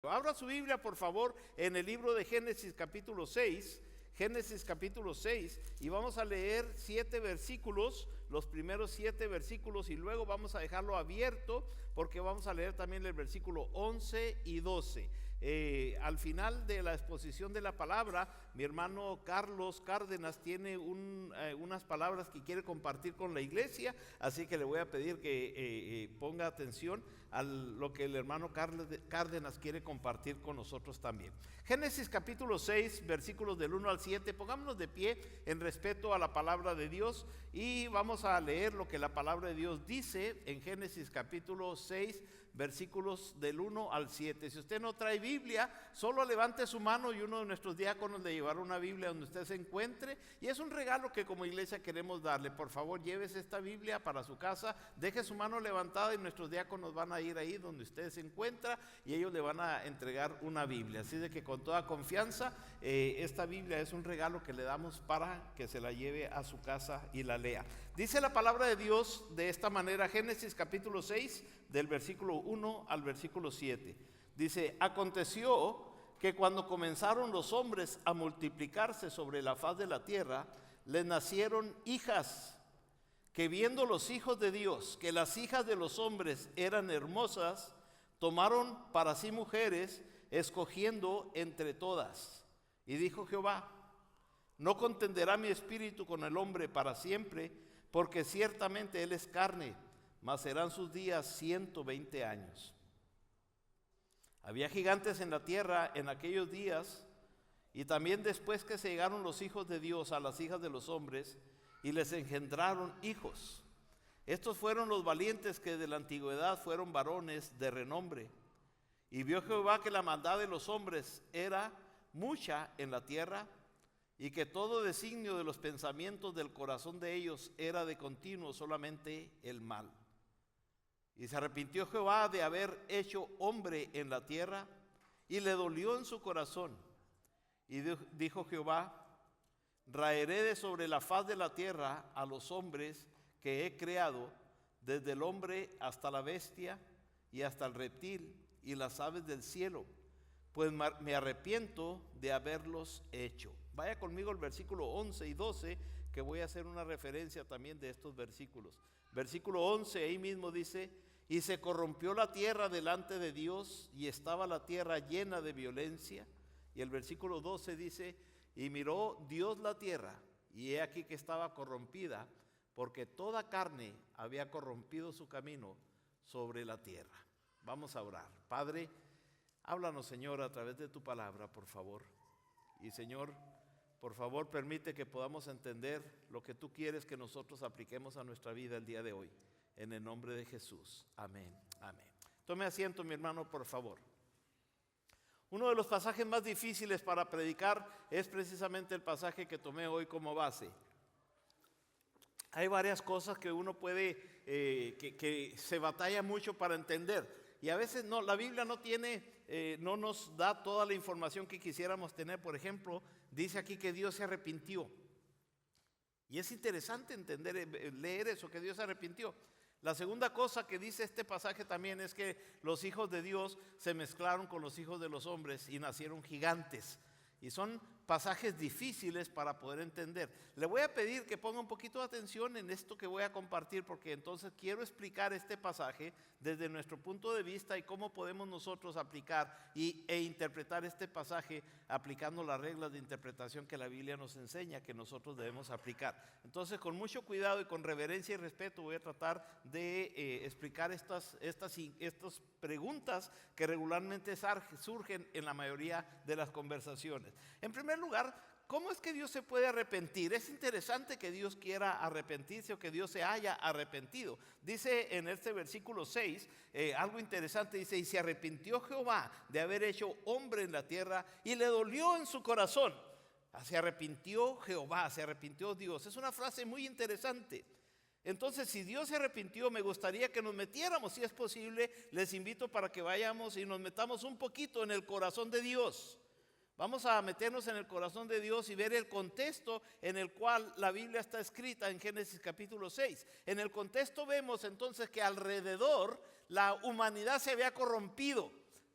Abra su Biblia, por favor, en el libro de Génesis capítulo 6. Génesis capítulo 6, y vamos a leer 7 versículos, los primeros 7 versículos, y luego vamos a dejarlo abierto porque vamos a leer también el versículo 11 y 12. Al final de la exposición de la palabra, mi hermano Carlos Cárdenas tiene unas palabras que quiere compartir con la iglesia, así que le voy a pedir que ponga atención a lo que el hermano Cárdenas quiere compartir con nosotros también. Génesis capítulo 6, versículos del 1 al 7, pongámonos de pie en respeto a la palabra de Dios y vamos a leer lo que la palabra de Dios dice en Génesis capítulo 6, versículos del 1 al 7. Si usted no trae Biblia, solo levante su mano y uno de nuestros diáconos le llevará una Biblia donde usted se encuentre, y es un regalo que como iglesia queremos darle. Por favor, llévese esta Biblia para su casa, deje su mano levantada y nuestros diáconos van a ir ahí donde usted se encuentra y ellos le van a entregar una Biblia. Así de que con toda confianza, esta Biblia es un regalo que le damos para que se la lleve a su casa y la lea. Dice la palabra de Dios de esta manera, Génesis capítulo 6, del versículo 1 al versículo 7. Dice: aconteció que cuando comenzaron los hombres a multiplicarse sobre la faz de la tierra, les nacieron hijas, que viendo los hijos de Dios que las hijas de los hombres eran hermosas, tomaron para sí mujeres, escogiendo entre todas. Y dijo Jehová: no contenderá mi espíritu con el hombre para siempre, porque ciertamente él es carne, mas serán sus días 120 años. Había gigantes en la tierra en aquellos días, y también después que se llegaron los hijos de Dios a las hijas de los hombres, y les engendraron hijos. Estos fueron los valientes que de la antigüedad fueron varones de renombre. Y vio Jehová que la maldad de los hombres era mucha en la tierra, y que todo designio de los pensamientos del corazón de ellos era de continuo solamente el mal. Y se arrepintió Jehová de haber hecho hombre en la tierra, y le dolió en su corazón. Y dijo Jehová: raeré de sobre la faz de la tierra a los hombres que he creado, desde el hombre hasta la bestia y hasta el reptil y las aves del cielo, pues me arrepiento de haberlos hecho. Vaya conmigo al versículo 11 y 12, que voy a hacer una referencia también de estos versículos. Versículo 11, ahí mismo dice: y se corrompió la tierra delante de Dios, y estaba la tierra llena de violencia. Y el versículo 12 dice: y miró Dios la tierra, y he aquí que estaba corrompida, porque toda carne había corrompido su camino sobre la tierra. Vamos a orar. Padre, háblanos, Señor, a través de tu palabra, por favor. Y Señor, por favor, permite que podamos entender lo que tú quieres que nosotros apliquemos a nuestra vida el día de hoy. En el nombre de Jesús. Amén. Amén. Tome asiento, mi hermano, por favor. Uno de los pasajes más difíciles para predicar es precisamente el pasaje que tomé hoy como base. Hay varias cosas que uno puede, que se batalla mucho para entender. Y a veces no, la Biblia no nos da toda la información que quisiéramos tener. Por ejemplo, dice aquí que Dios se arrepintió. Y es interesante leer eso, que Dios se arrepintió. La segunda cosa que dice este pasaje también es que los hijos de Dios se mezclaron con los hijos de los hombres y nacieron gigantes. Y son pasajes difíciles para poder entender. Le voy a pedir que ponga un poquito de atención en esto que voy a compartir, porque entonces quiero explicar este pasaje desde nuestro punto de vista y cómo podemos nosotros aplicar e interpretar este pasaje aplicando las reglas de interpretación que la Biblia nos enseña que nosotros debemos aplicar. Entonces, con mucho cuidado y con reverencia y respeto voy a tratar de explicar estas preguntas que regularmente surgen en la mayoría de las conversaciones. En primer lugar, ¿cómo es que Dios se puede arrepentir? Es interesante que Dios quiera arrepentirse o que Dios se haya arrepentido. Dice en este versículo 6 algo interesante, dice: y se arrepintió Jehová de haber hecho hombre en la tierra, y le dolió en su corazón. Se arrepintió Jehová, se arrepintió Dios. Es una frase muy interesante. Entonces, si Dios se arrepintió, me gustaría que nos metiéramos, si es posible, les invito para que vayamos y nos metamos un poquito en el corazón de Dios. Vamos a meternos en el corazón de Dios y ver el contexto en el cual la Biblia está escrita en Génesis capítulo 6. En el contexto vemos entonces que alrededor la humanidad se había corrompido.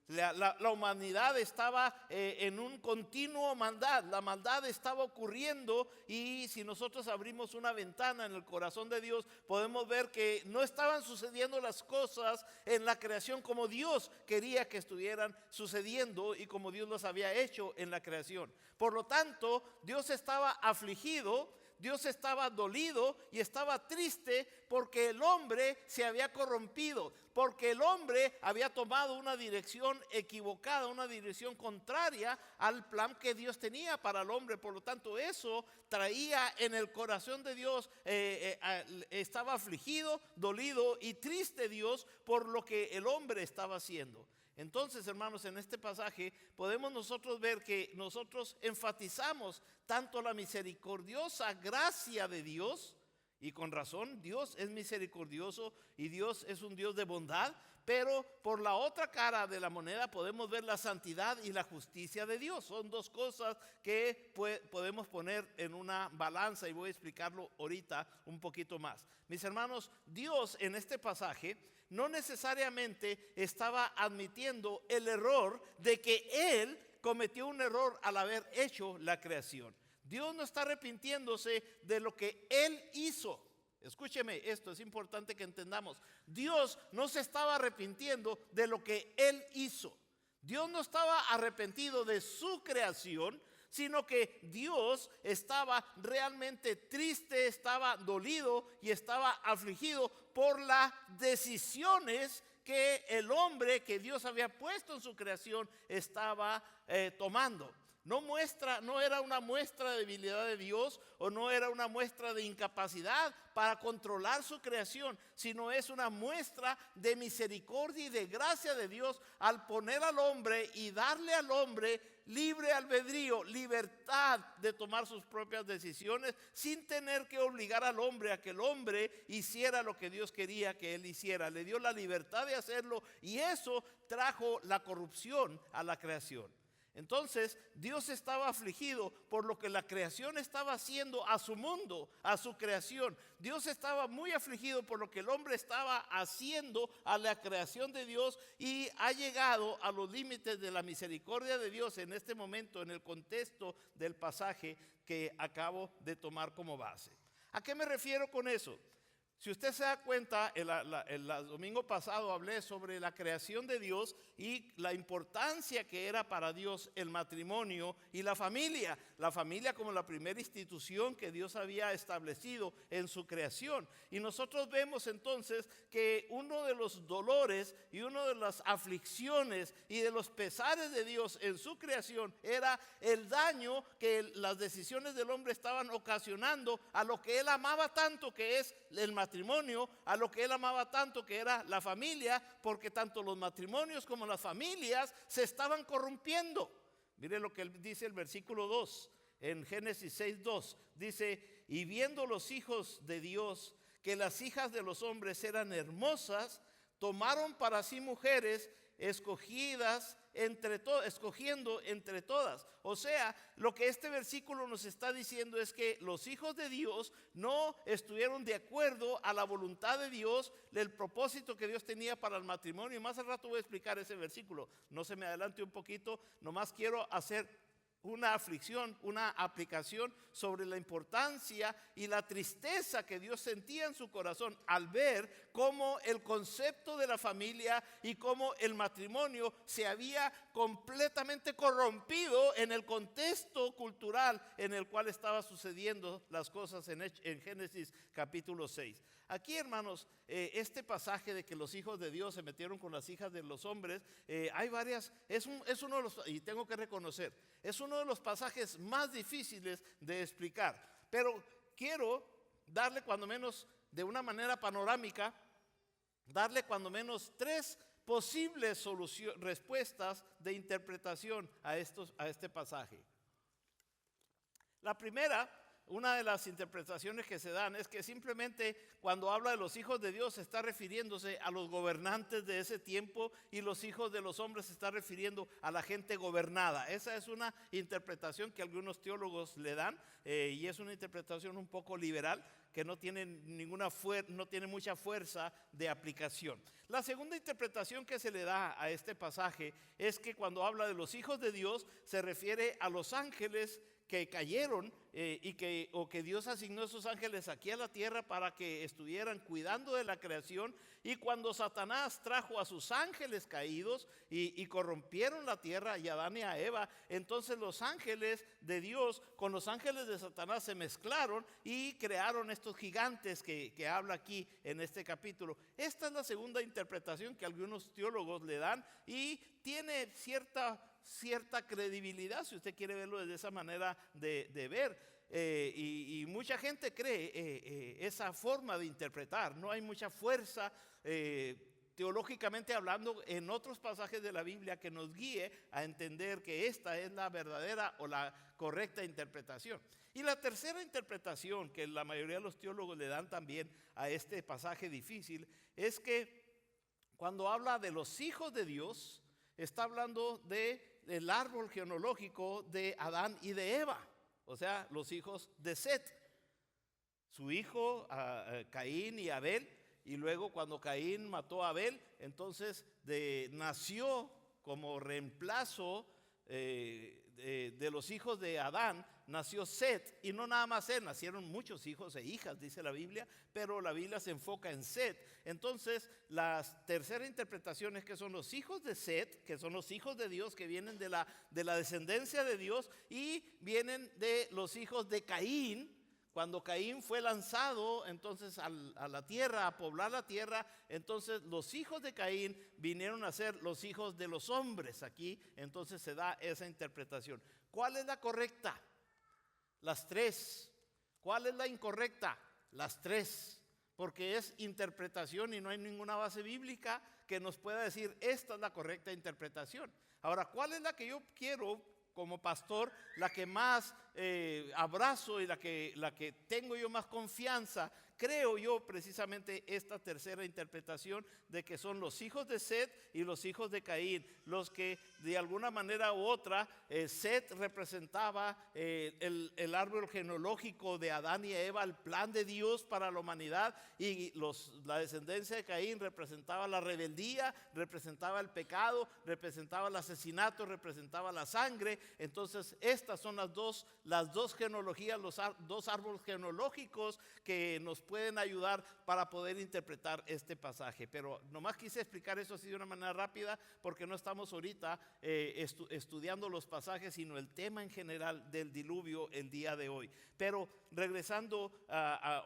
La humanidad estaba en un continuo maldad. La maldad estaba ocurriendo, y si nosotros abrimos una ventana en el corazón de Dios, podemos ver que no estaban sucediendo las cosas en la creación como Dios quería que estuvieran sucediendo y como Dios los había hecho en la creación. Por lo tanto, Dios estaba afligido, Dios estaba dolido y estaba triste porque el hombre se había corrompido, porque el hombre había tomado una dirección equivocada, una dirección contraria al plan que Dios tenía para el hombre. Por lo tanto, eso traía en el corazón de Dios, estaba afligido, dolido y triste Dios por lo que el hombre estaba haciendo. Entonces, hermanos, en este pasaje podemos nosotros ver que nosotros enfatizamos tanto la misericordiosa gracia de Dios, y con razón. Dios es misericordioso y Dios es un Dios de bondad, pero por la otra cara de la moneda podemos ver la santidad y la justicia de Dios. Son dos cosas que podemos poner en una balanza, y voy a explicarlo ahorita un poquito más. Mis hermanos, Dios en este pasaje no necesariamente estaba admitiendo el error de que Él cometió un error al haber hecho la creación. Dios no está arrepintiéndose de lo que Él hizo. Escúcheme, esto es importante que entendamos. Dios no se estaba arrepintiendo de lo que Él hizo. Dios no estaba arrepentido de su creación, sino que Dios estaba realmente triste, estaba dolido y estaba afligido por las decisiones que el hombre que Dios había puesto en su creación estaba tomando. No era una muestra de debilidad de Dios, o no era una muestra de incapacidad para controlar su creación, sino es una muestra de misericordia y de gracia de Dios al poner al hombre y darle al hombre libre albedrío, libertad de tomar sus propias decisiones, sin tener que obligar al hombre a que el hombre hiciera lo que Dios quería que él hiciera. Le dio la libertad de hacerlo, y eso trajo la corrupción a la creación. Entonces Dios estaba afligido por lo que la creación estaba haciendo a su mundo, a su creación. Dios estaba muy afligido por lo que el hombre estaba haciendo a la creación de Dios, y ha llegado a los límites de la misericordia de Dios en este momento, en el contexto del pasaje que acabo de tomar como base. ¿A qué me refiero con eso? Si usted se da cuenta, el domingo pasado hablé sobre la creación de Dios y la importancia que era para Dios el matrimonio y la familia. La familia como la primera institución que Dios había establecido en su creación. Y nosotros vemos entonces que uno de los dolores y una de las aflicciones y de los pesares de Dios en su creación era el daño que las decisiones del hombre estaban ocasionando a lo que él amaba tanto, que es el matrimonio, a lo que él amaba tanto, que era la familia, porque tanto los matrimonios como las familias se estaban corrompiendo. Mire lo que dice el versículo 2 en Génesis 6:2. Dice: y viendo los hijos de Dios que las hijas de los hombres eran hermosas, tomaron para sí mujeres escogiendo entre todas. O sea, lo que este versículo nos está diciendo es que los hijos de Dios no estuvieron de acuerdo a la voluntad de Dios, del propósito que Dios tenía para el matrimonio. Y más al rato voy a explicar ese versículo. No se me adelante un poquito, nomás quiero hacer una aplicación sobre la importancia y la tristeza que Dios sentía en su corazón al ver cómo el concepto de la familia y cómo el matrimonio se había completamente corrompido en el contexto cultural en el cual estaba sucediendo las cosas en Génesis capítulo 6. Aquí, hermanos, este pasaje de que los hijos de Dios se metieron con las hijas de los hombres, hay varias, es uno de los, y tengo que reconocer, es uno de los pasajes más difíciles de explicar, pero quiero darle cuando menos de una manera panorámica, darle cuando menos 3 posibles respuestas de interpretación a este pasaje. La primera una de las interpretaciones que se dan es que simplemente cuando habla de los hijos de Dios se está refiriéndose a los gobernantes de ese tiempo, y los hijos de los hombres se está refiriendo a la gente gobernada. Esa es una interpretación que algunos teólogos le dan, y es una interpretación un poco liberal, que no tiene no tiene mucha fuerza de aplicación. La segunda interpretación que se le da a este pasaje es que cuando habla de los hijos de Dios se refiere a los ángeles que cayeron, o que Dios asignó esos ángeles aquí a la tierra para que estuvieran cuidando de la creación. Y cuando Satanás trajo a sus ángeles caídos y corrompieron la tierra, y a Adán y a Eva, entonces los ángeles de Dios con los ángeles de Satanás se mezclaron y crearon estos gigantes que habla aquí en este capítulo. Esta es la segunda interpretación que algunos teólogos le dan, y tiene cierta credibilidad, si usted quiere verlo de esa manera de ver. Y mucha gente cree esa forma de interpretar. No hay mucha fuerza teológicamente hablando en otros pasajes de la Biblia que nos guíe a entender que esta es la verdadera o la correcta interpretación. Y la tercera interpretación que la mayoría de los teólogos le dan también a este pasaje difícil es que cuando habla de los hijos de Dios, está hablando del árbol genealógico de Adán y de Eva, o sea, los hijos de Set, su hijo Caín y Abel. Y luego cuando Caín mató a Abel, entonces nació como reemplazo de los hijos de Adán, nació Set. Y no nada más él, nacieron muchos hijos e hijas, dice la Biblia, pero la Biblia se enfoca en Set. Entonces la tercera interpretación es que son los hijos de Set, que son los hijos de Dios, que vienen de la descendencia de Dios, y vienen de los hijos de Caín. Cuando Caín fue lanzado entonces a la tierra, a poblar la tierra, entonces los hijos de Caín vinieron a ser los hijos de los hombres. Aquí entonces se da esa interpretación. ¿Cuál es la correcta? Las tres. ¿Cuál es la incorrecta? Las tres. Porque es interpretación y no hay ninguna base bíblica que nos pueda decir esta es la correcta interpretación. Ahora, ¿cuál es la que yo quiero como pastor, la que más abrazo y la que tengo yo más confianza? Creo yo precisamente esta tercera interpretación de que son los hijos de Set y los hijos de Caín, los que de alguna manera u otra, Set representaba el árbol genealógico de Adán y Eva, el plan de Dios para la humanidad, y la descendencia de Caín representaba la rebeldía, representaba el pecado, representaba el asesinato, representaba la sangre. Entonces estas son las dos genealogías, los dos árboles genealógicos que nos pueden ayudar para poder interpretar este pasaje. Pero nomás quise explicar eso así de una manera rápida, porque no estamos ahorita estudiando los pasajes, sino el tema en general del diluvio el día de hoy. Pero regresando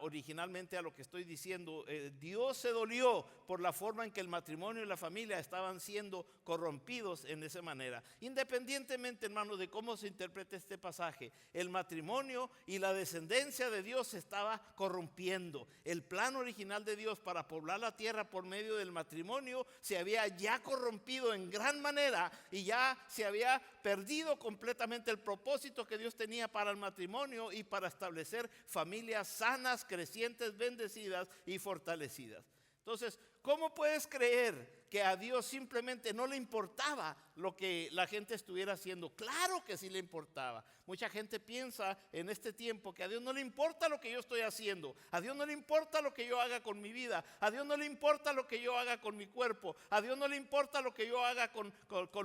originalmente a lo que estoy diciendo, Dios se dolió por la forma en que el matrimonio y la familia estaban siendo corrompidos en esa manera. Independientemente, hermanos, de cómo se interprete este pasaje, el matrimonio y la descendencia de Dios se estaba corrompiendo. El plan original de Dios para poblar la tierra por medio del matrimonio se había ya corrompido en gran manera, y ya se había perdido completamente el propósito que Dios tenía para el matrimonio y para establecer familias sanas, crecientes, bendecidas y fortalecidas. Entonces, ¿cómo puedes creer que a Dios simplemente no le importaba lo que la gente estuviera haciendo? Claro que sí le importaba. Mucha gente piensa en este tiempo que a Dios no le importa lo que yo estoy haciendo, a Dios no le importa lo que yo haga con mi vida, a Dios no le importa lo que yo haga con mi cuerpo, a Dios no le importa lo que yo haga con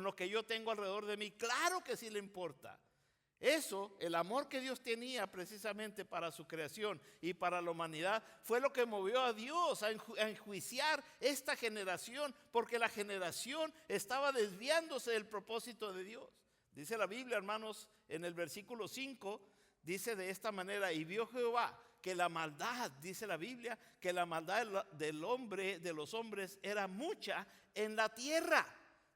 lo que yo tengo alrededor de mí. Claro que sí le importa. Eso, el amor que Dios tenía precisamente para su creación y para la humanidad, fue lo que movió a Dios a enjuiciar esta generación, porque la generación estaba desviándose del propósito de Dios. Dice la Biblia, hermanos, en el versículo 5, dice de esta manera: y vio Jehová que la maldad, dice la Biblia, que la maldad de los hombres era mucha en la tierra.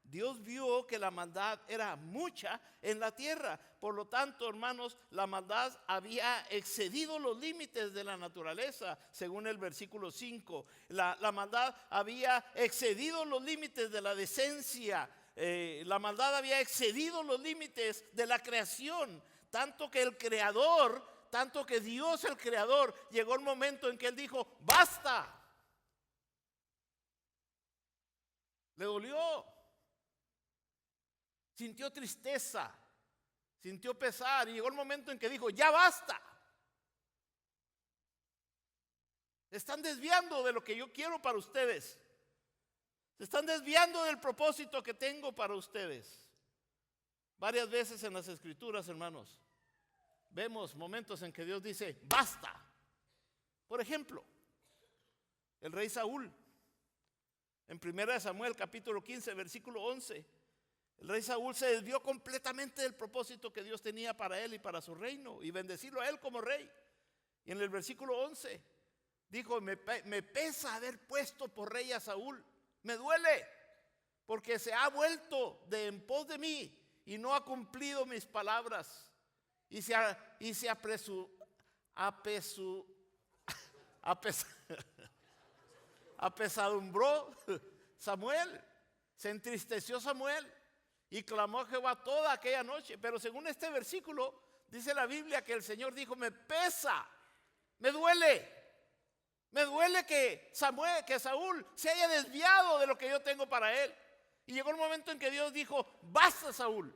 Dios vio que la maldad era mucha en la tierra. Por lo tanto, hermanos, la maldad había excedido los límites de la naturaleza, según el versículo 5. La maldad había excedido los límites de la decencia. La maldad había excedido los límites de la creación, tanto que el Creador tanto que Dios, el Creador, llegó el momento en que Él dijo, basta. Le dolió, sintió tristeza, sintió pesar y llegó el momento en que dijo, ya basta. Se están desviando de lo que yo quiero para ustedes. Se están desviando del propósito que tengo para ustedes. Varias veces en las Escrituras, hermanos, vemos momentos en que Dios dice, basta. Por ejemplo, el rey Saúl, en 1 Samuel capítulo 15, versículo 11, el rey Saúl se desvió completamente del propósito que Dios tenía para él y para su reino, y bendecirlo a él como rey. Y en el versículo 11 dijo, me pesa haber puesto por rey a Saúl, me duele, porque se ha vuelto de en pos de mí y no ha cumplido mis palabras. Y se apesadumbró Samuel, se entristeció Samuel y clamó a Jehová toda aquella noche. Pero según este versículo, dice la Biblia que el Señor dijo, me pesa, me duele que Saúl se haya desviado de lo que yo tengo para él. Y llegó el momento en que Dios dijo, basta Saúl,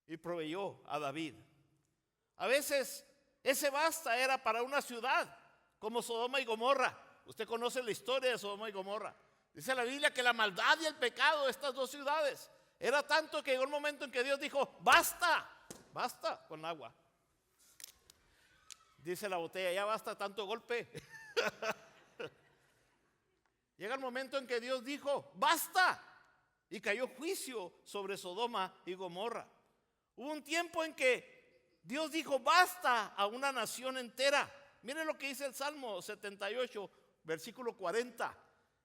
y proveyó a David. A veces ese basta era para una ciudad como Sodoma y Gomorra. Usted conoce la historia de Sodoma y Gomorra. Dice la Biblia que la maldad y el pecado de estas dos ciudades era tanto que llegó el momento en que Dios dijo, basta, basta con agua. Dice la botella, ya basta tanto golpe. Llega el momento en que Dios dijo, basta. Y cayó juicio sobre Sodoma y Gomorra. Hubo un tiempo en que Dios dijo, basta a una nación entera. Miren lo que dice el Salmo 78, versículo 40.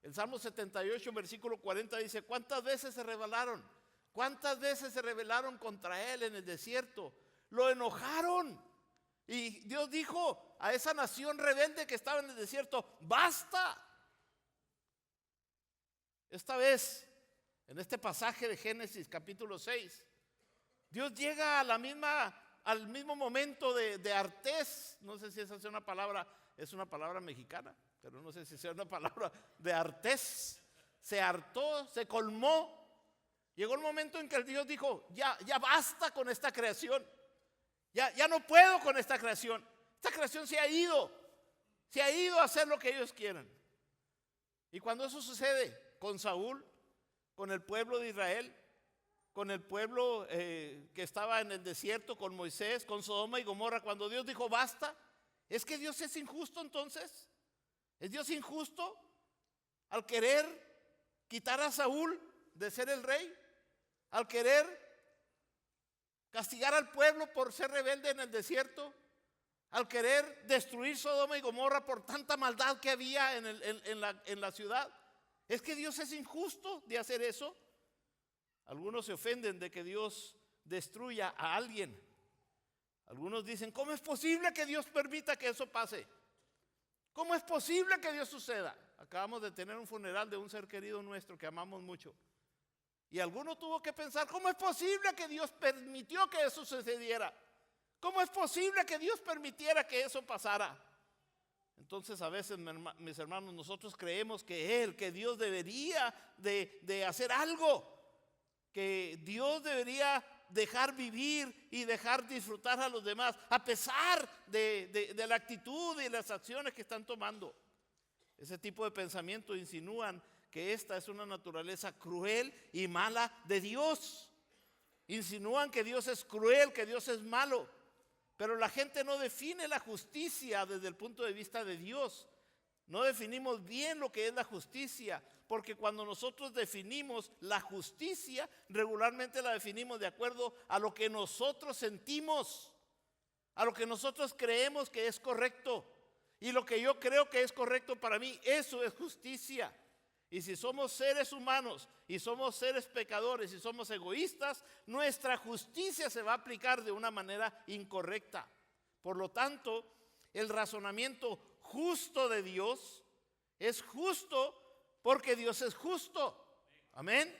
El Salmo 78, versículo 40 dice, ¿cuántas veces se rebelaron? ¿Cuántas veces se rebelaron contra él en el desierto? Lo enojaron. Y Dios dijo a esa nación rebelde que estaba en el desierto, basta. Esta vez, en este pasaje de Génesis capítulo 6, Dios llega al mismo momento de hartez. No sé si esa es una palabra mexicana, pero no sé si sea una palabra de hartez. Se hartó, se colmó. Llegó el momento en que el Dios dijo, ya basta con esta creación. Ya no puedo con esta creación. Esta creación se ha ido a hacer lo que ellos quieren. Y cuando eso sucede con Saúl, con el pueblo de Israel, con el pueblo que estaba en el desierto, con Moisés, con Sodoma y Gomorra, cuando Dios dijo basta, ¿es que Dios es injusto entonces? ¿Es Dios injusto al querer quitar a Saúl de ser el rey? ¿Al querer castigar al pueblo por ser rebelde en el desierto? ¿Al querer destruir Sodoma y Gomorra por tanta maldad que había en la ciudad? ¿Es que Dios es injusto de hacer eso? Algunos se ofenden de que Dios destruya a alguien. Algunos dicen, ¿cómo es posible que Dios permita que eso pase? ¿Cómo es posible que Dios suceda? Acabamos de tener un funeral de un ser querido nuestro que amamos mucho. Y alguno tuvo que pensar, ¿cómo es posible que Dios permitió que eso sucediera? ¿Cómo es posible que Dios permitiera que eso pasara? Entonces a veces, mis hermanos, nosotros creemos que Dios debería de hacer algo, que Dios debería dejar vivir y dejar disfrutar a los demás, a pesar de la actitud y las acciones que están tomando. Ese tipo de pensamiento insinúan que esta es una naturaleza cruel y mala de Dios. Insinúan que Dios es cruel, que Dios es malo. Pero la gente no define la justicia desde el punto de vista de Dios. No definimos bien lo que es la justicia, porque cuando nosotros definimos la justicia, regularmente la definimos de acuerdo a lo que nosotros sentimos, a lo que nosotros creemos que es correcto. Y lo que yo creo que es correcto para mí, eso es justicia. Y si somos seres humanos y somos seres pecadores y somos egoístas, nuestra justicia se va a aplicar de una manera incorrecta. Por lo tanto, el razonamiento justo de Dios es justo porque Dios es justo. Amén.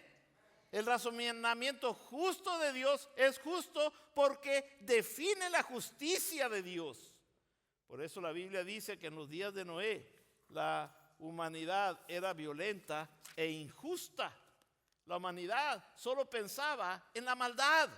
el razonamiento justo de Dios es justo porque define la justicia de Dios. Por eso la Biblia dice que en los días de Noé la humanidad era violenta e injusta. La humanidad solo pensaba en la maldad.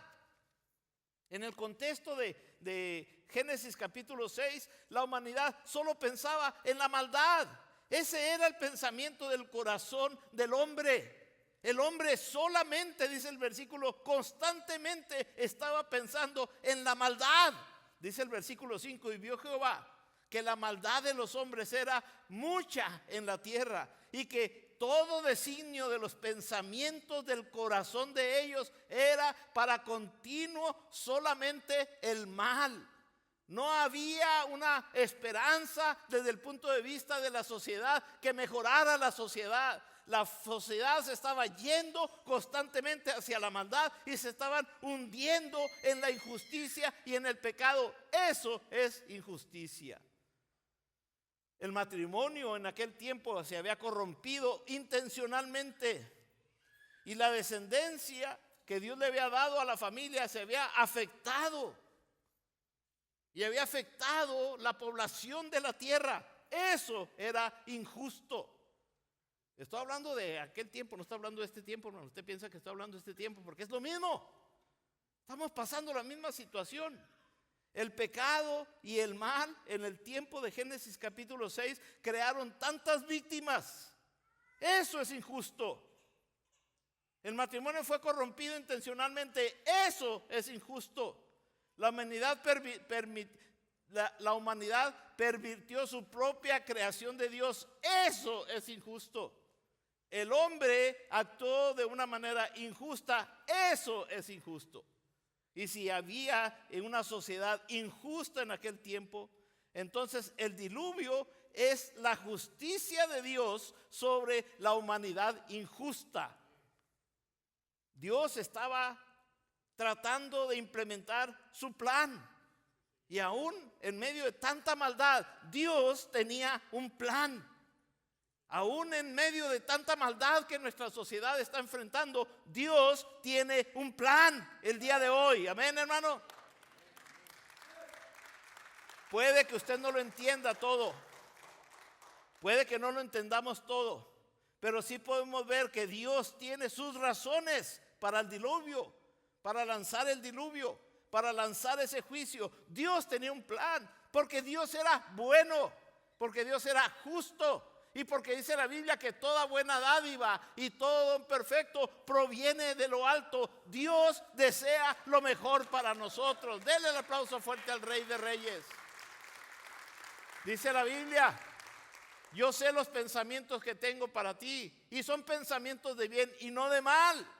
En el contexto de Génesis capítulo 6, la humanidad solo pensaba en la maldad. Ese era el pensamiento del corazón del hombre. El hombre solamente, dice el versículo, constantemente estaba pensando en la maldad. Dice el versículo 5, y vio Jehová que la maldad de los hombres era mucha en la tierra y que todo designio de los pensamientos del corazón de ellos era para continuo solamente el mal. No había una esperanza desde el punto de vista de la sociedad que mejorara la sociedad. La sociedad se estaba yendo constantemente hacia la maldad y se estaban hundiendo en la injusticia y en el pecado. Eso es injusticia. El matrimonio en aquel tiempo se había corrompido intencionalmente y la descendencia que Dios le había dado a la familia se había afectado y había afectado la población de la tierra. Eso era injusto. Estoy hablando de aquel tiempo, no estoy hablando de este tiempo, hermano. Usted piensa que estoy hablando de este tiempo porque es lo mismo. Estamos pasando la misma situación. El pecado y el mal en el tiempo de Génesis capítulo 6 crearon tantas víctimas. Eso es injusto. El matrimonio fue corrompido intencionalmente. Eso es injusto. La humanidad pervirtió su propia creación de Dios. Eso es injusto. El hombre actuó de una manera injusta. Eso es injusto. Y si había en una sociedad injusta en aquel tiempo, entonces el diluvio es la justicia de Dios sobre la humanidad injusta. Dios estaba tratando de implementar su plan. Y aún en medio de tanta maldad, Dios tenía un plan. Aún en medio de tanta maldad que nuestra sociedad está enfrentando, Dios tiene un plan el día de hoy. Amén, hermano. Puede que usted no lo entienda todo. Puede que no lo entendamos todo. Pero sí podemos ver que Dios tiene sus razones para el diluvio, para lanzar el diluvio, para lanzar ese juicio. Dios tenía un plan, porque Dios era bueno, porque Dios era justo. Y porque dice la Biblia que toda buena dádiva y todo don perfecto proviene de lo alto. Dios desea lo mejor para nosotros. Denle el aplauso fuerte al Rey de Reyes. Dice la Biblia, yo sé los pensamientos que tengo para ti y son pensamientos de bien y no de mal.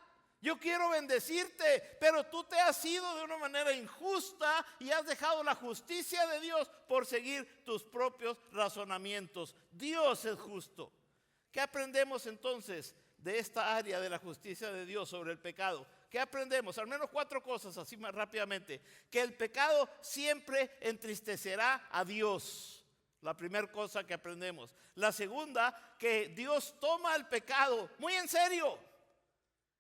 Yo quiero bendecirte, pero tú te has ido de una manera injusta y has dejado la justicia de Dios por seguir tus propios razonamientos. Dios es justo. ¿Qué aprendemos entonces de esta área de la justicia de Dios sobre el pecado? ¿Qué aprendemos? Al menos 4 cosas, así más rápidamente. Que el pecado siempre entristecerá a Dios. La primera cosa que aprendemos. La segunda, que Dios toma el pecado muy en serio.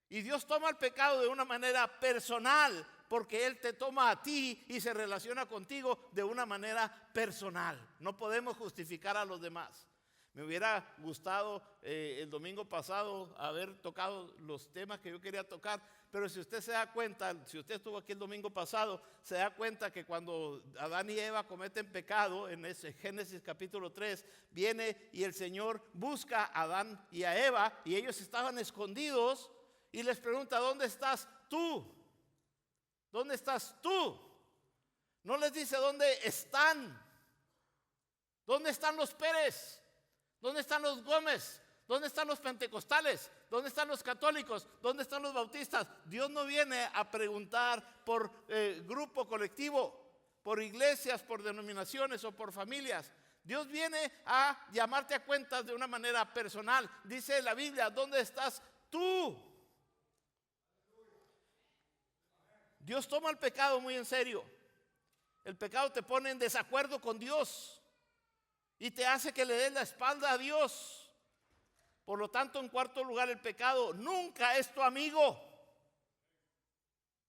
Y Dios toma el pecado de una manera personal, porque Él te toma a ti y se relaciona contigo de una manera personal. No podemos justificar a los demás. Me hubiera gustado el domingo pasado haber tocado los temas que yo quería tocar, pero si usted se da cuenta, si usted estuvo aquí el domingo pasado, se da cuenta que cuando Adán y Eva cometen pecado, en ese Génesis capítulo 3, viene y el Señor busca a Adán y a Eva, y ellos estaban escondidos. Y les pregunta, ¿dónde estás tú? ¿Dónde estás tú? No les dice dónde están. ¿Dónde están los Pérez? ¿Dónde están los Gómez? ¿Dónde están los pentecostales? ¿Dónde están los católicos? ¿Dónde están los bautistas? Dios no viene a preguntar por grupo colectivo, por iglesias, por denominaciones o por familias. Dios viene a llamarte a cuentas de una manera personal. Dice la Biblia, ¿dónde estás tú? Dios toma el pecado muy en serio. El pecado te pone en desacuerdo con Dios y te hace que le des la espalda a Dios. Por lo tanto, en cuarto lugar, el pecado nunca es tu amigo.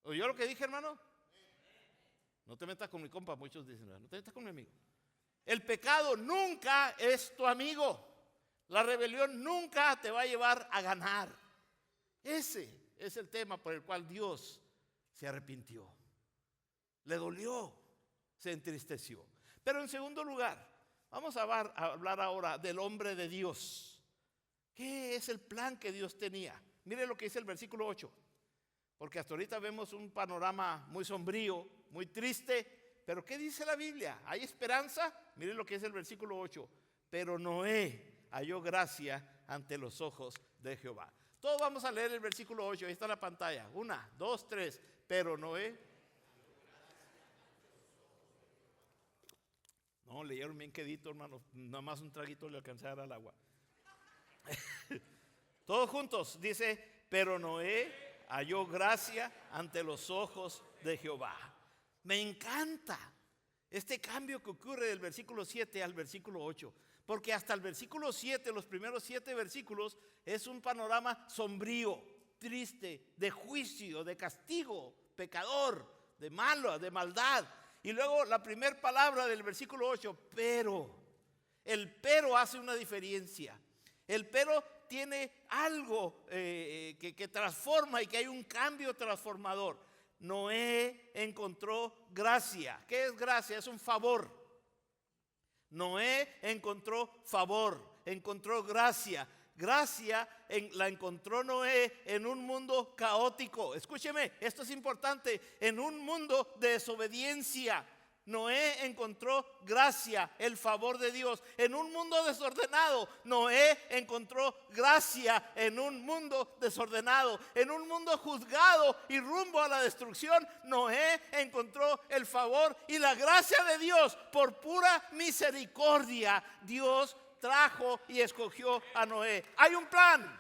¿Oyó lo que dije, hermano? No te metas con mi compa, muchos dicen, no te metas con mi amigo. El pecado nunca es tu amigo. La rebelión nunca te va a llevar a ganar. Ese es el tema por el cual Dios se arrepintió. Le dolió, se entristeció. Pero en segundo lugar, vamos a hablar ahora del hombre de Dios. ¿Qué es el plan que Dios tenía? Mire lo que dice el versículo 8. Porque hasta ahorita vemos un panorama muy sombrío, muy triste. Pero ¿qué dice la Biblia? ¿Hay esperanza? Mire lo que es el versículo 8. Pero Noé halló gracia ante los ojos de Jehová. Todos vamos a leer el versículo 8. Ahí está en la pantalla. 1, 2, 3. Pero Noé. No, leyeron bien quedito, hermano. Nada más un traguito le alcanzara al agua. Todos juntos. Dice, pero Noé halló gracia ante los ojos de Jehová. Me encanta este cambio que ocurre del versículo 7 al versículo 8. Porque hasta el versículo 7, los primeros 7 versículos, es un panorama sombrío, triste, de juicio, de castigo, pecador, de malo, de maldad. Y luego la primera palabra del versículo 8, pero. El pero hace una diferencia. El pero tiene algo que transforma y que hay un cambio transformador. Noé encontró gracia. ¿Qué es gracia? Es un favor. Noé encontró favor, encontró gracia. Gracia la encontró Noé en un mundo caótico. Escúcheme, esto es importante. En un mundo de desobediencia, Noé encontró gracia, el favor de Dios. En un mundo desordenado, Noé encontró gracia en un mundo desordenado. En un mundo juzgado y rumbo a la destrucción, Noé encontró el favor y la gracia de Dios. Por pura misericordia, Dios trajo y escogió a Noé. Hay un plan.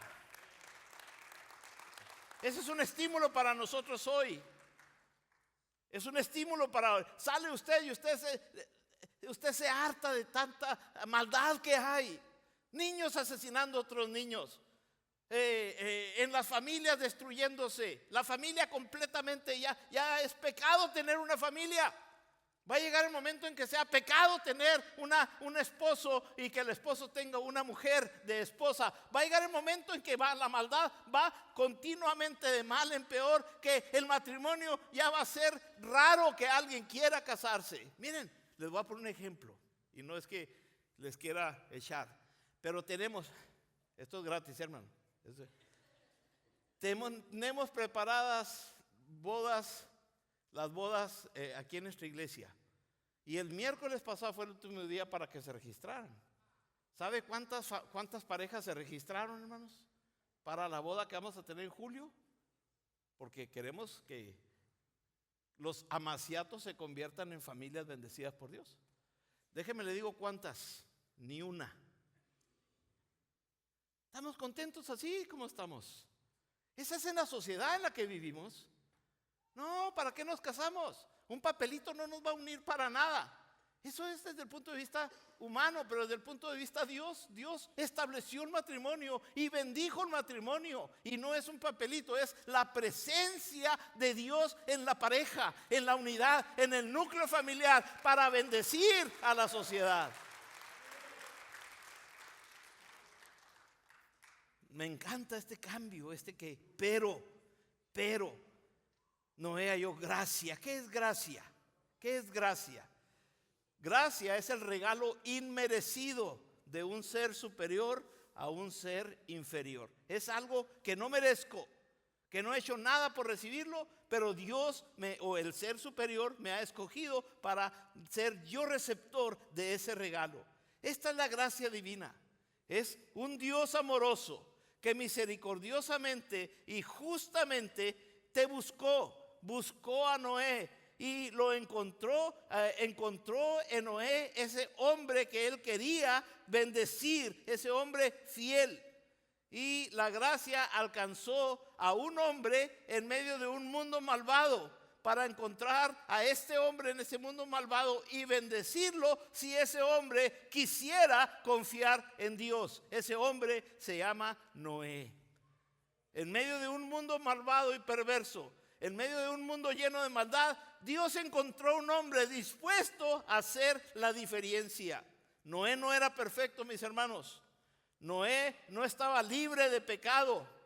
Ese es un estímulo para nosotros hoy. Es un estímulo para, sale usted y usted se harta de tanta maldad que hay. Niños asesinando a otros niños. En las familias destruyéndose. La familia completamente ya es pecado tener una familia. Va a llegar el momento en que sea pecado tener un esposo y que el esposo tenga una mujer de esposa. Va a llegar el momento en que la maldad va continuamente de mal en peor, que el matrimonio ya va a ser raro que alguien quiera casarse. Miren, les voy a poner un ejemplo. Y no es que les quiera echar, pero tenemos, esto es gratis, hermano. Tenemos preparadas bodas. Las bodas aquí en nuestra iglesia. Y el miércoles pasado fue el último día para que se registraran. ¿Sabe cuántas parejas se registraron, hermanos? Para la boda que vamos a tener en julio. Porque queremos que los amaciatos se conviertan en familias bendecidas por Dios. Déjeme le digo cuántas. Ni una. ¿Estamos contentos así como estamos? Esa es en la sociedad en la que vivimos. No, ¿para qué nos casamos? Un papelito no nos va a unir para nada. Eso es desde el punto de vista humano, pero desde el punto de vista de Dios estableció un matrimonio y bendijo el matrimonio. Y no es un papelito, es la presencia de Dios en la pareja, en la unidad, en el núcleo familiar, para bendecir a la sociedad. Me encanta este cambio, pero Noé halló gracia. ¿Qué es gracia? ¿Qué es gracia? Gracia es el regalo inmerecido de un ser superior a un ser inferior. Es algo que no merezco, que no he hecho nada por recibirlo, pero Dios o el ser superior me ha escogido para ser yo receptor de ese regalo. Esta es la gracia divina. Es un Dios amoroso que misericordiosamente y justamente te buscó a Noé y lo encontró en Noé ese hombre que él quería bendecir, ese hombre fiel. Y la gracia alcanzó a un hombre en medio de un mundo malvado para encontrar a este hombre en ese mundo malvado y bendecirlo si ese hombre quisiera confiar en Dios. Ese hombre se llama Noé. En medio de un mundo malvado y perverso, en medio de un mundo lleno de maldad, Dios encontró un hombre dispuesto a hacer la diferencia. Noé no era perfecto, mis hermanos. Noé no estaba libre de pecado.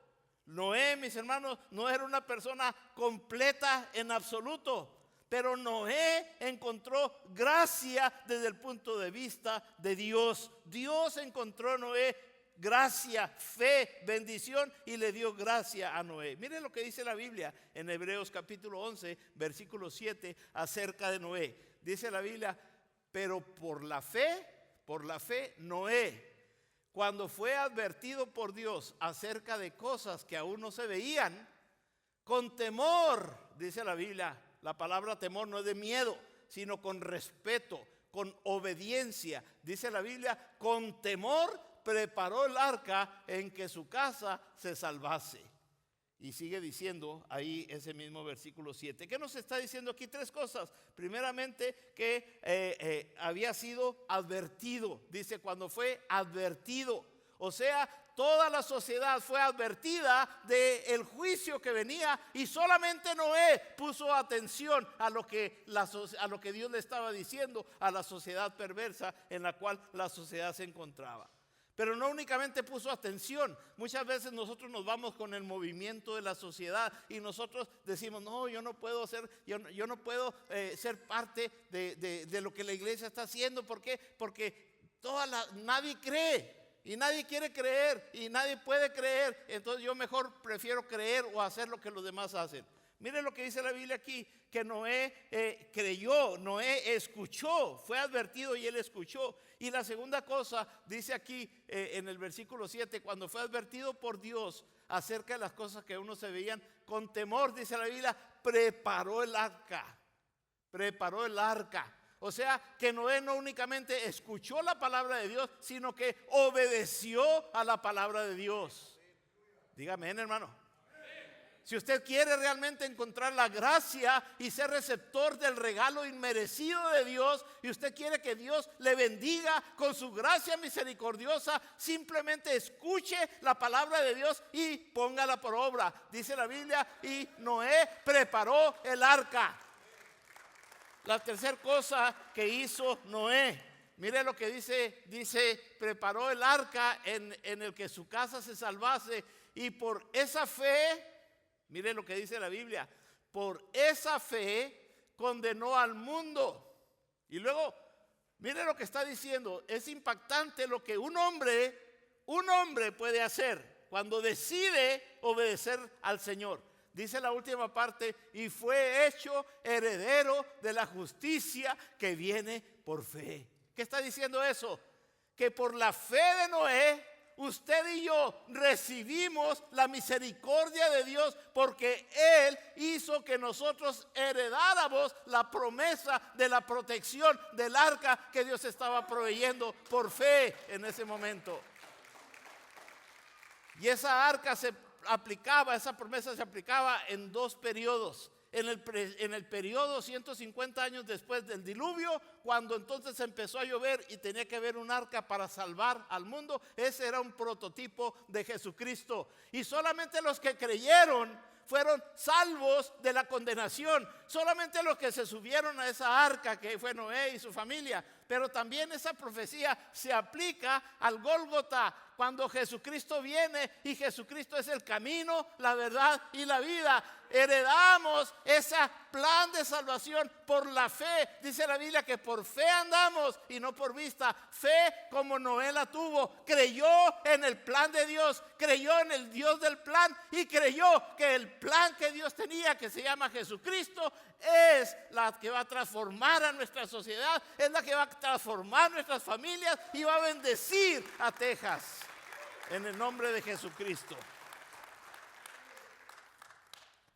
Noé, mis hermanos, no era una persona completa en absoluto. Pero Noé encontró gracia desde el punto de vista de Dios. Dios encontró a Noé gracia, fe, bendición y le dio gracia a Noé. Miren lo que dice la Biblia en Hebreos capítulo 11, versículo 7 acerca de Noé. Dice la Biblia, pero por la fe Noé, cuando fue advertido por Dios acerca de cosas que aún no se veían, con temor, dice la Biblia, la palabra temor no es de miedo, sino con respeto, con obediencia. Dice la Biblia, con temor preparó el arca en que su casa se salvase. Y sigue diciendo ahí ese mismo versículo 7. ¿Qué nos está diciendo aquí? Tres cosas. Primeramente que había sido advertido. Dice cuando fue advertido. O sea, toda la sociedad fue advertida del juicio que venía y solamente Noé puso atención a lo que Dios le estaba diciendo a la sociedad perversa en la cual la sociedad se encontraba. Pero no únicamente puso atención. Muchas veces nosotros nos vamos con el movimiento de la sociedad y nosotros decimos, no, yo no puedo ser parte de lo que la iglesia está haciendo. ¿Por qué? Porque nadie cree. Y nadie quiere creer y nadie puede creer. Entonces yo mejor prefiero creer o hacer lo que los demás hacen. Miren lo que dice la Biblia aquí, que Noé creyó, Noé escuchó, fue advertido y él escuchó. Y la segunda cosa, dice aquí en el versículo 7, cuando fue advertido por Dios acerca de las cosas que aún no se veían, con temor, dice la Biblia, preparó el arca. O sea, que Noé no únicamente escuchó la palabra de Dios, sino que obedeció a la palabra de Dios. Dígame, hermano. Si usted quiere realmente encontrar la gracia y ser receptor del regalo inmerecido de Dios, y usted quiere que Dios le bendiga con su gracia misericordiosa, simplemente escuche la palabra de Dios y póngala por obra. Dice la Biblia, y Noé preparó el arca. La tercera cosa que hizo Noé, mire lo que dice, preparó el arca en el que su casa se salvase, y por esa fe, mire lo que dice la Biblia, por esa fe condenó al mundo. Y luego, mire lo que está diciendo, es impactante lo que un hombre puede hacer cuando decide obedecer al Señor. Dice la última parte, y fue hecho heredero de la justicia que viene por fe. ¿Qué está diciendo eso? Que por la fe de Noé, usted y yo recibimos la misericordia de Dios porque Él hizo que nosotros heredáramos la promesa de la protección del arca que Dios estaba proveyendo por fe en ese momento. Y esa arca esa promesa se aplicaba en dos periodos. En el periodo 150 años después del diluvio, cuando entonces empezó a llover y tenía que haber un arca para salvar al mundo, ese era un prototipo de Jesucristo. Y solamente los que creyeron fueron salvos de la condenación. Solamente los que se subieron a esa arca, que fue Noé y su familia. Pero también esa profecía se aplica al Gólgota, cuando Jesucristo viene, y Jesucristo es el camino, la verdad y la vida. Heredamos ese plan de salvación por la fe. Dice la Biblia que por fe andamos y no por vista. Fe como Noé la tuvo. Creyó en el plan de Dios, creyó en el Dios del plan y creyó que el plan que Dios tenía, que se llama Jesucristo, es la que va a transformar a nuestra sociedad, es la que va a transformar nuestras familias y va a bendecir a Texas en el nombre de Jesucristo.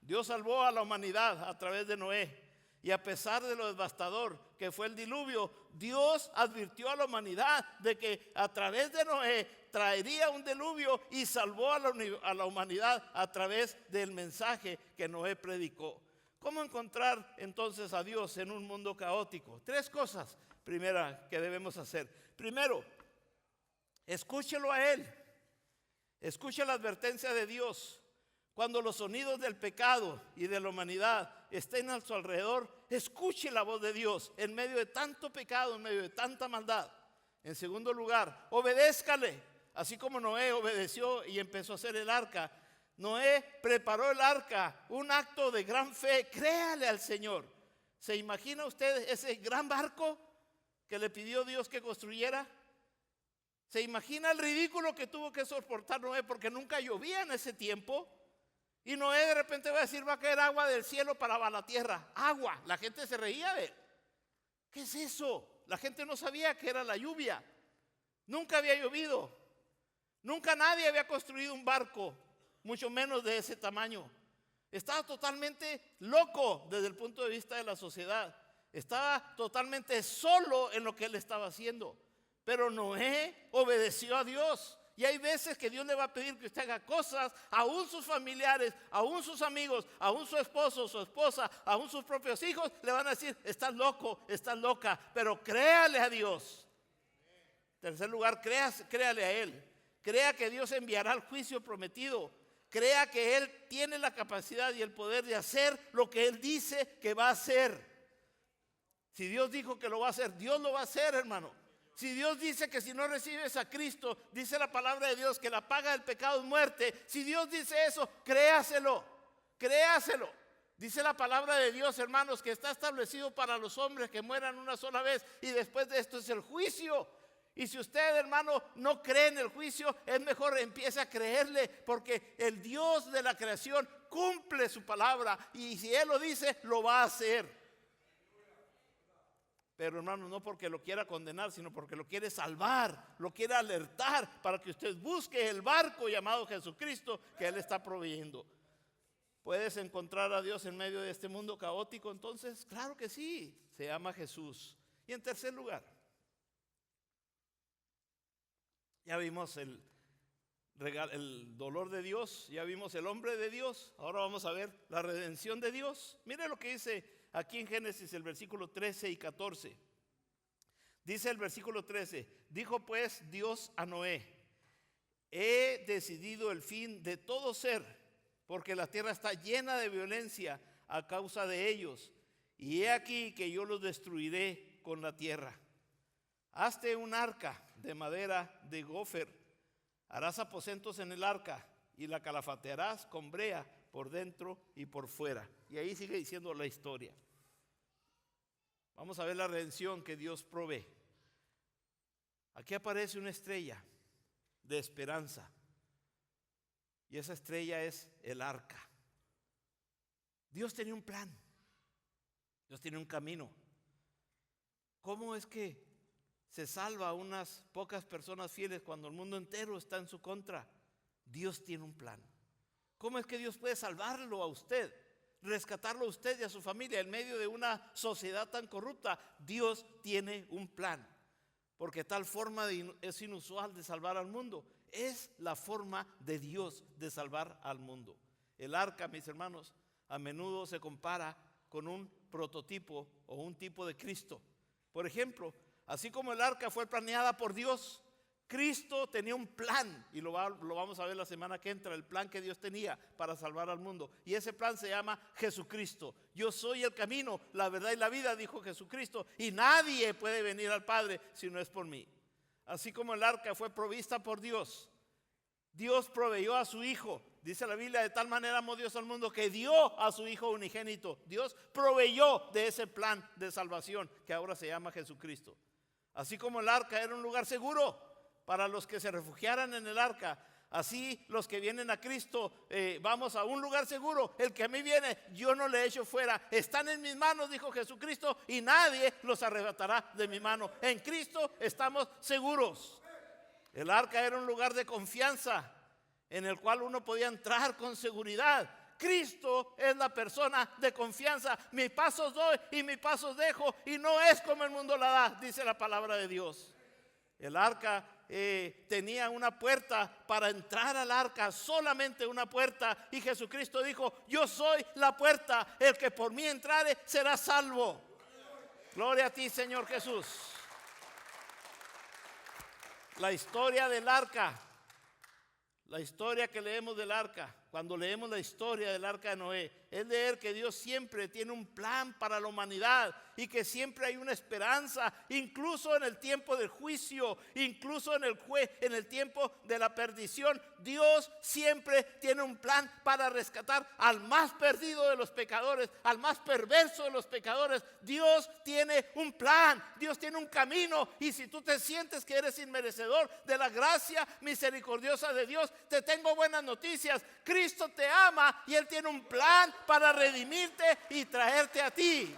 Dios salvó a la humanidad a través de Noé, y a pesar de lo devastador que fue el diluvio, Dios advirtió a la humanidad de que a través de Noé traería un diluvio y salvó a la humanidad a través del mensaje que Noé predicó. ¿Cómo encontrar entonces a Dios en un mundo caótico? 3 cosas, primera, que debemos hacer. Primero, escúchelo a Él. Escuche la advertencia de Dios. Cuando los sonidos del pecado y de la humanidad estén a su alrededor, escuche la voz de Dios en medio de tanto pecado, en medio de tanta maldad. En segundo lugar, obedézcale. Así como Noé obedeció y empezó a hacer el arca. Noé preparó el arca, un acto de gran fe. Créale al Señor. ¿Se imagina usted ese gran barco que le pidió Dios que construyera? ¿Se imagina el ridículo que tuvo que soportar Noé porque nunca llovía en ese tiempo? Y Noé de repente va a decir, va a caer agua del cielo para la tierra. Agua. La gente se reía de él. ¿Qué es eso? La gente no sabía que era la lluvia. Nunca había llovido. Nunca nadie había construido un barco, mucho menos de ese tamaño. Estaba totalmente loco desde el punto de vista de la sociedad. Estaba totalmente solo en lo que él estaba haciendo. Pero Noé obedeció a Dios. Y hay veces que Dios le va a pedir que usted haga cosas, aún sus familiares, aún sus amigos, aún su esposo, su esposa, aún sus propios hijos, le van a decir, estás loco, estás loca, pero créale a Dios. En tercer lugar, créale a Él. Crea que Dios enviará el juicio prometido. Crea que Él tiene la capacidad y el poder de hacer lo que Él dice que va a hacer. Si Dios dijo que lo va a hacer, Dios lo va a hacer, hermano. Si Dios dice que si no recibes a Cristo, dice la palabra de Dios que la paga del pecado es muerte. Si Dios dice eso, créaselo, créaselo. Dice la palabra de Dios, hermanos, que está establecido para los hombres que mueran una sola vez y después de esto es el juicio. Y si usted, hermano, no cree en el juicio, es mejor empiece a creerle, porque el Dios de la creación cumple su palabra y si Él lo dice, lo va a hacer. Pero hermano, no porque lo quiera condenar, sino porque lo quiere salvar, lo quiere alertar para que usted busque el barco llamado Jesucristo que Él está proveyendo. ¿Puedes encontrar a Dios en medio de este mundo caótico? Entonces, claro que sí, se llama Jesús. Y en tercer lugar, ya vimos el dolor de Dios, ya vimos el hombre de Dios, ahora vamos a ver la redención de Dios. Mire lo que dice aquí en Génesis el versículo 13 y 14. Dice el versículo 13, dijo pues Dios a Noé, he decidido el fin de todo ser, porque la tierra está llena de violencia a causa de ellos, y he aquí que yo los destruiré con la tierra. Hazte un arca de madera de gofer, harás aposentos en el arca y la calafatearás con brea por dentro y por fuera. Y ahí sigue diciendo la historia. Vamos a ver la redención que Dios provee. Aquí aparece una estrella de esperanza. Y esa estrella es el arca. Dios tenía un plan. Dios tiene un camino. ¿Cómo es que se salva a unas pocas personas fieles cuando el mundo entero está en su contra? Dios tiene un plan. ¿Cómo es que Dios puede salvarlo a usted, rescatarlo a usted y a su familia en medio de una sociedad tan corrupta? Dios tiene un plan, porque tal forma es inusual de salvar al mundo. Es la forma de Dios de salvar al mundo. El arca, mis hermanos, a menudo se compara con un prototipo o un tipo de Cristo. Por ejemplo, así como el arca fue planeada por Dios, Cristo tenía un plan, y lo vamos a ver la semana que entra, el plan que Dios tenía para salvar al mundo. Y ese plan se llama Jesucristo. Yo soy el camino, la verdad y la vida, dijo Jesucristo, y nadie puede venir al Padre si no es por mí. Así como el arca fue provista por Dios, Dios proveyó a su Hijo. Dice la Biblia, de tal manera amó Dios al mundo que dio a su Hijo unigénito. Dios proveyó de ese plan de salvación que ahora se llama Jesucristo. Así como el arca era un lugar seguro para los que se refugiaran en el arca, así los que vienen a Cristo, vamos a un lugar seguro. El que a mí viene, yo no le echo fuera. Están en mis manos, dijo Jesucristo, y nadie los arrebatará de mi mano. En Cristo estamos seguros. El arca era un lugar de confianza en el cual uno podía entrar con seguridad. Cristo es la persona de confianza. Mis pasos doy y mis pasos dejo, y no es como el mundo la da, dice la palabra de Dios. El arca tenía una puerta para entrar al arca, solamente una puerta, y Jesucristo dijo: yo soy la puerta, el que por mí entrare será salvo. Gloria a ti, Señor Jesús. La historia del arca, la historia que leemos del arca, cuando leemos la historia del arca de Noé, es leer que Dios siempre tiene un plan para la humanidad y que siempre hay una esperanza, incluso en el tiempo del juicio, incluso en el tiempo de la perdición. Dios siempre tiene un plan para rescatar al más perdido de los pecadores, al más perverso de los pecadores. Dios tiene un plan, Dios tiene un camino, y si tú te sientes que eres inmerecedor de la gracia misericordiosa de Dios, te tengo buenas noticias. Cristo te ama y Él tiene un plan para redimirte y traerte a ti.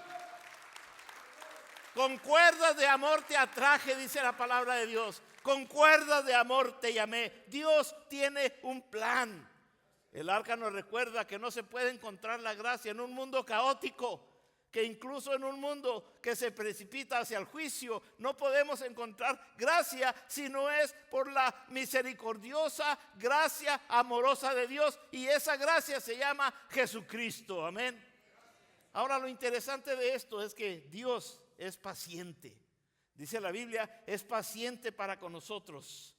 Con cuerdas de amor te atraje, dice la palabra de Dios. Con cuerdas de amor te llamé. Dios tiene un plan. El arca nos recuerda que no se puede encontrar la gracia en un mundo caótico, que incluso en un mundo que se precipita hacia el juicio, no podemos encontrar gracia si no es por la misericordiosa gracia amorosa de Dios, y esa gracia se llama Jesucristo. Amén. Ahora, lo interesante de esto es que Dios es paciente. Dice la Biblia, es paciente para con nosotros.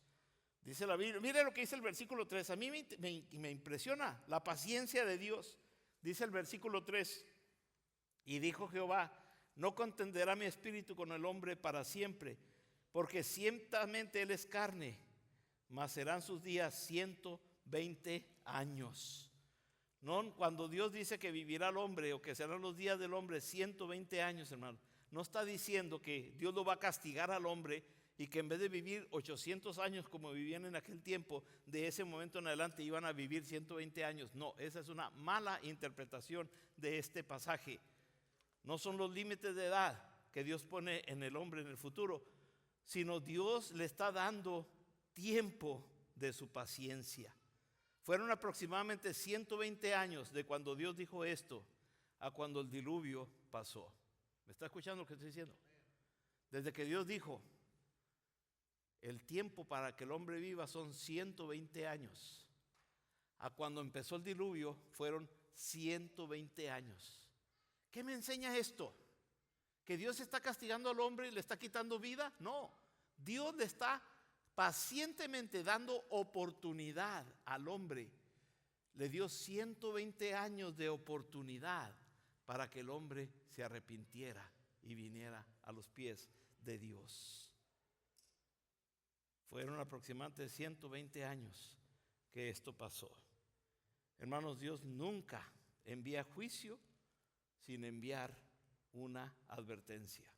Dice la Biblia, mire lo que dice el versículo 3. A mí me impresiona la paciencia de Dios. Dice el versículo 3: y dijo Jehová: no contenderá mi espíritu con el hombre para siempre, porque ciertamente él es carne, mas serán sus días 120 años. No, cuando Dios dice que vivirá el hombre, o que serán los días del hombre 120 años, hermano, no está diciendo que Dios lo va a castigar al hombre y que en vez de vivir 800 años como vivían en aquel tiempo, de ese momento en adelante iban a vivir 120 años. No, esa es una mala interpretación de este pasaje. No son los límites de edad que Dios pone en el hombre en el futuro, sino Dios le está dando tiempo de su paciencia. Fueron aproximadamente 120 años de cuando Dios dijo esto a cuando el diluvio pasó. ¿Me está escuchando lo que estoy diciendo? Desde que Dios dijo, el tiempo para que el hombre viva son 120 años, a cuando empezó el diluvio fueron 120 años. ¿Qué me enseña esto? ¿Que Dios está castigando al hombre y le está quitando vida? No, Dios le está pacientemente dando oportunidad al hombre. Le dio 120 años de oportunidad para que el hombre se arrepintiera y viniera a los pies de Dios. Fueron aproximadamente 120 años que esto pasó. Hermanos, Dios nunca envía juicio sin enviar una advertencia.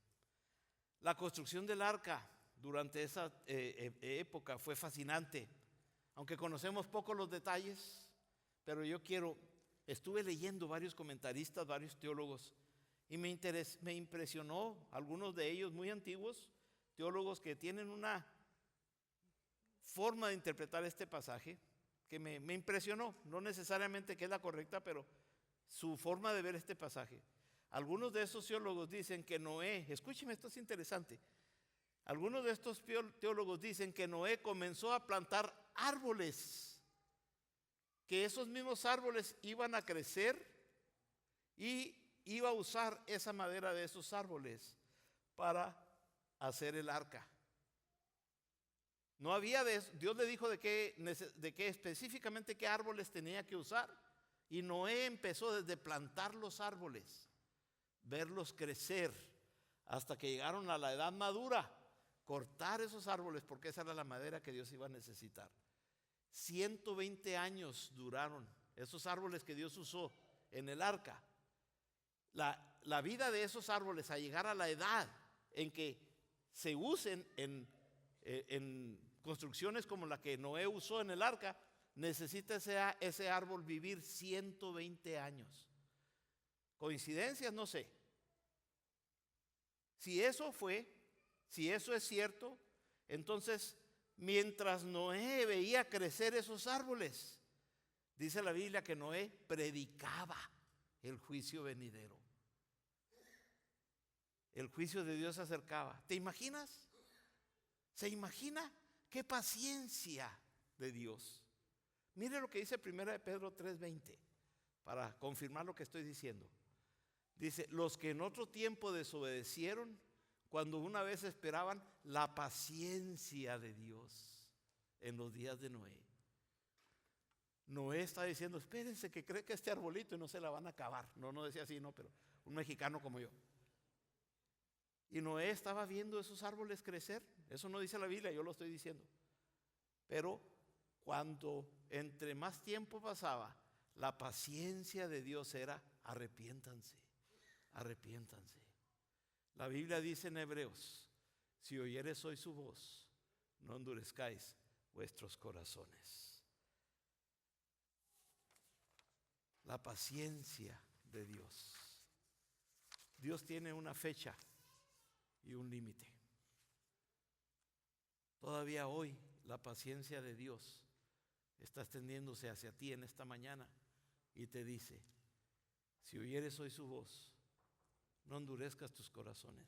La construcción del arca durante esa época fue fascinante, aunque conocemos poco los detalles, pero estuve leyendo varios comentaristas, varios teólogos, y me impresionó, algunos de ellos muy antiguos, teólogos que tienen una forma de interpretar este pasaje que me impresionó, no necesariamente que es la correcta, pero su forma de ver este pasaje. Algunos de esos teólogos dicen que Noé, escúcheme, esto es interesante. Algunos de estos teólogos dicen que Noé comenzó a plantar árboles, que esos mismos árboles iban a crecer y iba a usar esa madera de esos árboles para hacer el arca. No había Dios le dijo de qué específicamente qué árboles tenía que usar, y Noé empezó desde plantar los árboles, verlos crecer hasta que llegaron a la edad madura, cortar esos árboles porque esa era la madera que Dios iba a necesitar. 120 años duraron esos árboles que Dios usó en el arca. La vida de esos árboles a llegar a la edad en que se usen en construcciones como la que Noé usó en el arca, necesita ese árbol vivir 120 años. ¿Coincidencias? No sé. Si eso es cierto, entonces mientras Noé veía crecer esos árboles, dice la Biblia que Noé predicaba el juicio venidero. El juicio de Dios se acercaba. ¿Te imaginas? ¿Se imagina qué paciencia de Dios. Mire lo que dice 1 Pedro 3:20, para confirmar lo que estoy diciendo. Dice, los que en otro tiempo desobedecieron, cuando una vez esperaban la paciencia de Dios en los días de Noé. Noé está diciendo, espérense que cree que este arbolito y no se la van a acabar. No decía así, no, pero un mexicano como yo. Y Noé estaba viendo esos árboles crecer. Eso no dice la Biblia, yo lo estoy diciendo. Pero cuando entre más tiempo pasaba, la paciencia de Dios era, arrepiéntanse, arrepiéntanse. La Biblia dice en Hebreos, si oyeres hoy su voz, no endurezcáis vuestros corazones. La paciencia de Dios. Dios tiene una fecha y un límite. Todavía hoy la paciencia de Dios está extendiéndose hacia ti en esta mañana y te dice, si oyeres hoy su voz, no endurezcas tus corazones,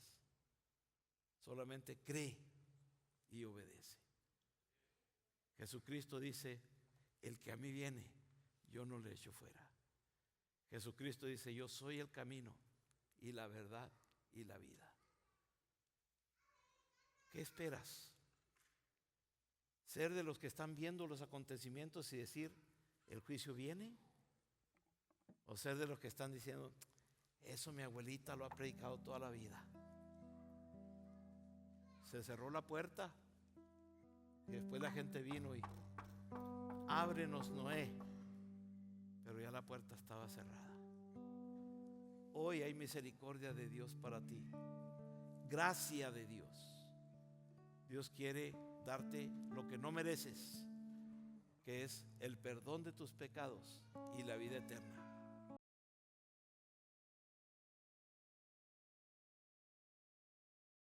solamente cree y obedece. Jesucristo dice, el que a mí viene, yo no le echo fuera. Jesucristo dice, yo soy el camino y la verdad y la vida. ¿Qué esperas? ¿Ser de los que están viendo los acontecimientos y decir, el juicio viene? ¿O ser de los que están diciendo, eso mi abuelita lo ha predicado toda la vida? Se cerró la puerta y después la gente vino y ábrenos, Noé, pero ya la puerta estaba cerrada. Hoy hay misericordia de Dios para ti, gracia de Dios. Dios quiere darte lo que no mereces, que es el perdón de tus pecados y la vida eterna.